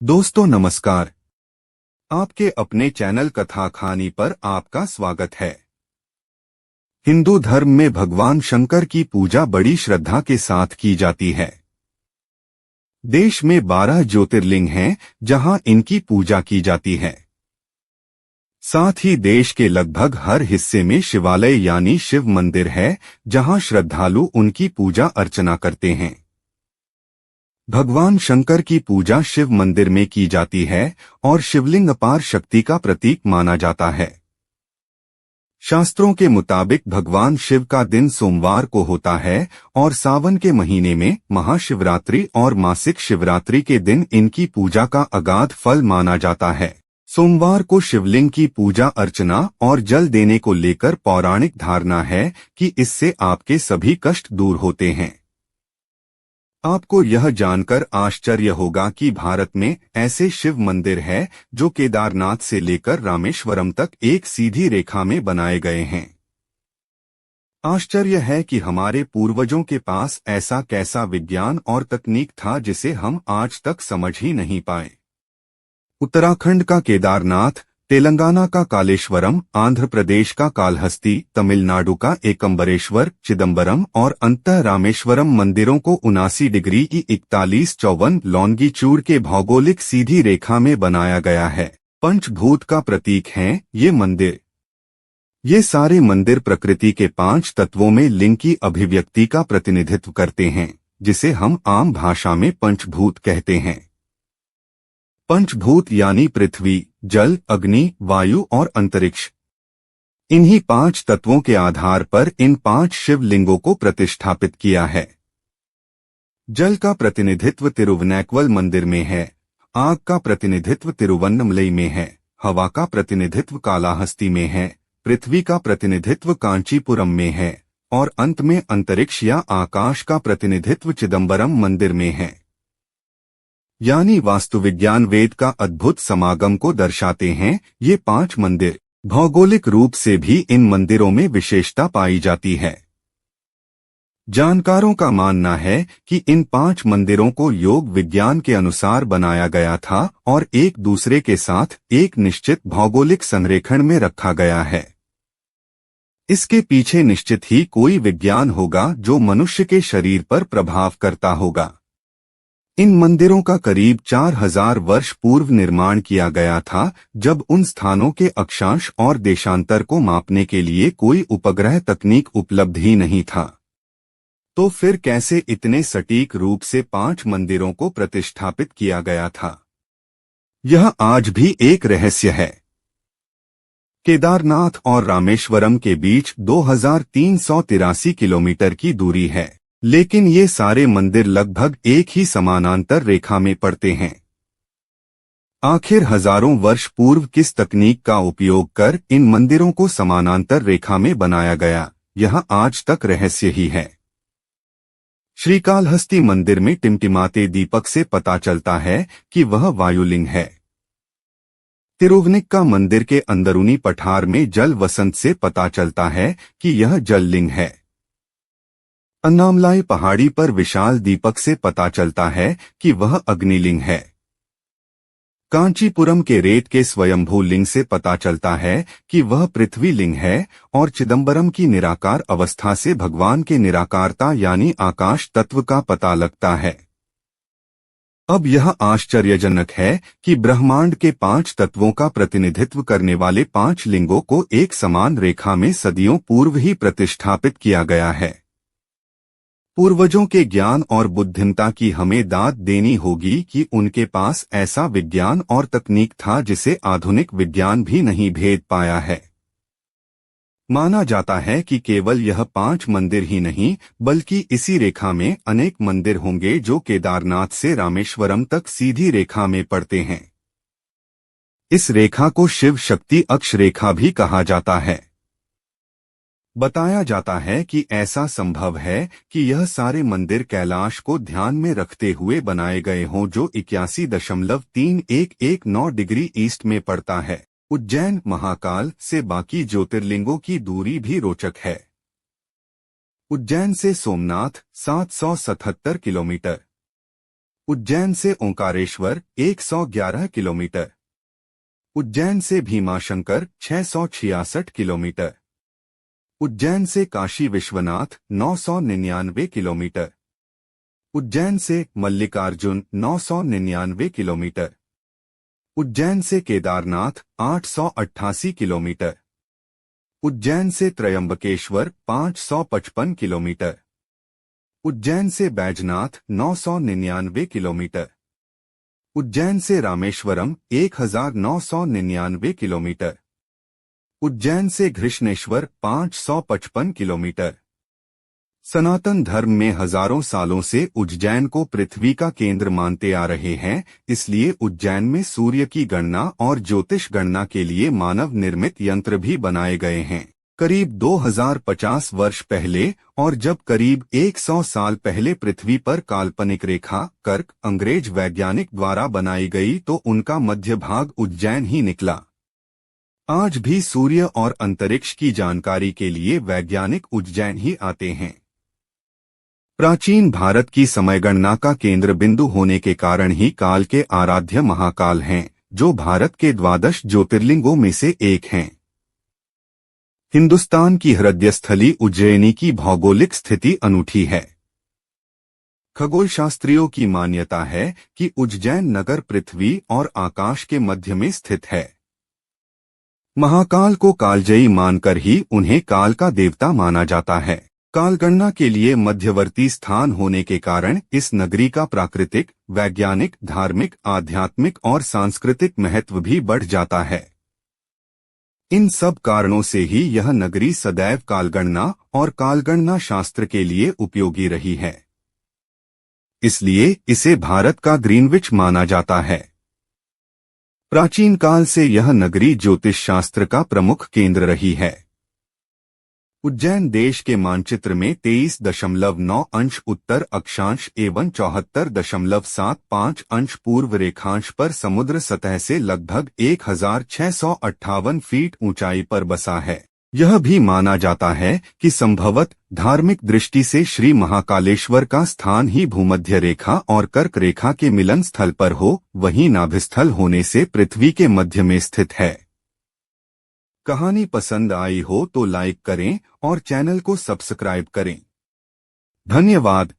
दोस्तों नमस्कार। आपके अपने चैनल कथा कहानी पर आपका स्वागत है। हिंदू धर्म में भगवान शंकर की पूजा बड़ी श्रद्धा के साथ की जाती है। देश में 12 ज्योतिर्लिंग हैं जहां इनकी पूजा की जाती है। साथ ही देश के लगभग हर हिस्से में शिवालय यानी शिव मंदिर है जहां श्रद्धालु उनकी पूजा अर्चना करते हैं। भगवान शंकर की पूजा शिव मंदिर में की जाती है और शिवलिंग अपार शक्ति का प्रतीक माना जाता है। शास्त्रों के मुताबिक भगवान शिव का दिन सोमवार को होता है और सावन के महीने में महाशिवरात्रि और मासिक शिवरात्रि के दिन इनकी पूजा का अगाध फल माना जाता है। सोमवार को शिवलिंग की पूजा अर्चना और जल देने को लेकर पौराणिक धारणा है कि इससे आपके सभी कष्ट दूर होते हैं। आपको यह जानकर आश्चर्य होगा कि भारत में ऐसे शिव मंदिर है जो केदारनाथ से लेकर रामेश्वरम तक एक सीधी रेखा में बनाए गए हैं। आश्चर्य है कि हमारे पूर्वजों के पास ऐसा कैसा विज्ञान और तकनीक था जिसे हम आज तक समझ ही नहीं पाए। उत्तराखंड का केदारनाथ, तेलंगाना का कालेश्वरम, आंध्र प्रदेश का कालहस्ती, तमिलनाडु का एकम्बरेश्वर, चिदम्बरम और अंतः रामेश्वरम मंदिरों को 79 डिग्री की 4154 लॉन्गिट्यूड के भौगोलिक सीधी रेखा में बनाया गया है। पंचभूत का प्रतीक हैं ये मंदिर। ये सारे मंदिर प्रकृति के 5 तत्वों में लिंग की अभिव्यक्ति का प्रतिनिधित्व करते हैं, जिसे हम आम भाषा में पंचभूत कहते हैं। पंचभूत यानी पृथ्वी, जल, अग्नि, वायु और अंतरिक्ष। इन्हीं 5 तत्वों के आधार पर इन 5 शिवलिंगों को प्रतिष्ठापित किया है। जल का प्रतिनिधित्व तिरुवनैक्वल मंदिर में है, आग का प्रतिनिधित्व तिरुवन्नमलई में है, हवा का प्रतिनिधित्व कालाहस्ती में है, पृथ्वी का प्रतिनिधित्व कांचीपुरम में है और अंत में अंतरिक्ष या आकाश का प्रतिनिधित्व चिदम्बरम मंदिर में है। यानी वास्तुविज्ञान वेद का अद्भुत समागम को दर्शाते हैं ये 5 मंदिर। भौगोलिक रूप से भी इन मंदिरों में विशेषता पाई जाती है। जानकारों का मानना है कि इन 5 मंदिरों को योग विज्ञान के अनुसार बनाया गया था और एक दूसरे के साथ एक निश्चित भौगोलिक संरेखण में रखा गया है। इसके पीछे निश्चित ही कोई विज्ञान होगा जो मनुष्य के शरीर पर प्रभाव करता होगा। इन मंदिरों का करीब 4000 वर्ष पूर्व निर्माण किया गया था, जब उन स्थानों के अक्षांश और देशांतर को मापने के लिए कोई उपग्रह तकनीक उपलब्ध ही नहीं था। तो फिर कैसे इतने सटीक रूप से 5 मंदिरों को प्रतिष्ठापित किया गया था? यह आज भी एक रहस्य है। केदारनाथ और रामेश्वरम के बीच 2383 किलोमीटर की दूरी है, लेकिन ये सारे मंदिर लगभग एक ही समानांतर रेखा में पड़ते हैं। आखिर हजारों वर्ष पूर्व किस तकनीक का उपयोग कर इन मंदिरों को समानांतर रेखा में बनाया गया, यह आज तक रहस्य ही है। श्रीकालहस्ती मंदिर में टिमटिमाते दीपक से पता चलता है कि वह वायुलिंग है। तिरुवनिक्का मंदिर के अंदरूनी पठार में जल वसंत से पता चलता है कि यह जललिंग है। अन्नामलाई पहाड़ी पर विशाल दीपक से पता चलता है कि वह अग्निलिंग है। कांचीपुरम के रेत के स्वयंभू लिंग से पता चलता है कि वह पृथ्वी लिंग है और चिदम्बरम की निराकार अवस्था से भगवान के निराकारता यानी आकाश तत्व का पता लगता है। अब यह आश्चर्यजनक है कि ब्रह्मांड के 5 तत्वों का प्रतिनिधित्व करने वाले 5 लिंगों को एक समान रेखा में सदियों पूर्व ही प्रतिष्ठापित किया गया है। पूर्वजों के ज्ञान और बुद्धिमता की हमें दाद देनी होगी कि उनके पास ऐसा विज्ञान और तकनीक था जिसे आधुनिक विज्ञान भी नहीं भेद पाया है। माना जाता है कि केवल यह 5 मंदिर ही नहीं बल्कि इसी रेखा में अनेक मंदिर होंगे जो केदारनाथ से रामेश्वरम तक सीधी रेखा में पड़ते हैं। इस रेखा को शिव शक्ति अक्ष रेखा भी कहा जाता है। बताया जाता है कि ऐसा संभव है कि यह सारे मंदिर कैलाश को ध्यान में रखते हुए बनाए गए हों, जो 81.3119 डिग्री ईस्ट में पड़ता है। उज्जैन महाकाल से बाकी ज्योतिर्लिंगों की दूरी भी रोचक है। उज्जैन से सोमनाथ 777 किलोमीटर, उज्जैन से ओंकारेश्वर 111 किलोमीटर। उज्जैन से भीमाशंकर 666 किलोमीटर। उज्जैन से काशी विश्वनाथ 999 किलोमीटर। उज्जैन से मल्लिकार्जुन 999 किलोमीटर। उज्जैन से केदारनाथ 888 किलोमीटर। उज्जैन से त्रयंबकेश्वर 555 किलोमीटर। उज्जैन से बैजनाथ 999 किलोमीटर। उज्जैन से रामेश्वरम 1999 किलोमीटर। उज्जैन से घृष्णेश्वर 555 किलोमीटर। सनातन धर्म में हजारों सालों से उज्जैन को पृथ्वी का केंद्र मानते आ रहे हैं, इसलिए उज्जैन में सूर्य की गणना और ज्योतिष गणना के लिए मानव निर्मित यंत्र भी बनाए गए हैं। करीब 2050 वर्ष पहले और जब करीब 100 साल पहले पृथ्वी पर काल्पनिक रेखा कर्क अंग्रेज वैज्ञानिक द्वारा बनाई गई तो उनका मध्य भाग उज्जैन ही निकला। आज भी सूर्य और अंतरिक्ष की जानकारी के लिए वैज्ञानिक उज्जैन ही आते हैं। प्राचीन भारत की समयगणना का केंद्र बिंदु होने के कारण ही काल के आराध्य महाकाल हैं, जो भारत के 12 ज्योतिर्लिंगों में से एक हैं। हिंदुस्तान की हृदयस्थली उज्जैनी की भौगोलिक स्थिति अनूठी है। खगोलशास्त्रियों की मान्यता है कि उज्जैन नगर पृथ्वी और आकाश के मध्य में स्थित है। महाकाल को कालजयी मानकर ही उन्हें काल का देवता माना जाता है। कालगणना के लिए मध्यवर्ती स्थान होने के कारण इस नगरी का प्राकृतिक, वैज्ञानिक, धार्मिक, आध्यात्मिक और सांस्कृतिक महत्व भी बढ़ जाता है। इन सब कारणों से ही यह नगरी सदैव कालगणना और कालगणना शास्त्र के लिए उपयोगी रही है। इसलिए इसे भारत का ग्रीनविच माना जाता है। प्राचीन काल से यह नगरी ज्योतिष शास्त्र का प्रमुख केंद्र रही है। उज्जैन देश के मानचित्र में 23.9 अंश उत्तर अक्षांश एवं 74.75 अंश पूर्व रेखांश पर समुद्र सतह से लगभग 1658 फीट ऊंचाई पर बसा है। यह भी माना जाता है कि संभवत धार्मिक दृष्टि से श्री महाकालेश्वर का स्थान ही भूमध्य रेखा और कर्क रेखा के मिलन स्थल पर हो, वहीं नाभिस्थल होने से पृथ्वी के मध्य में स्थित है। कहानी पसंद आई हो तो लाइक करें और चैनल को सब्सक्राइब करें। धन्यवाद।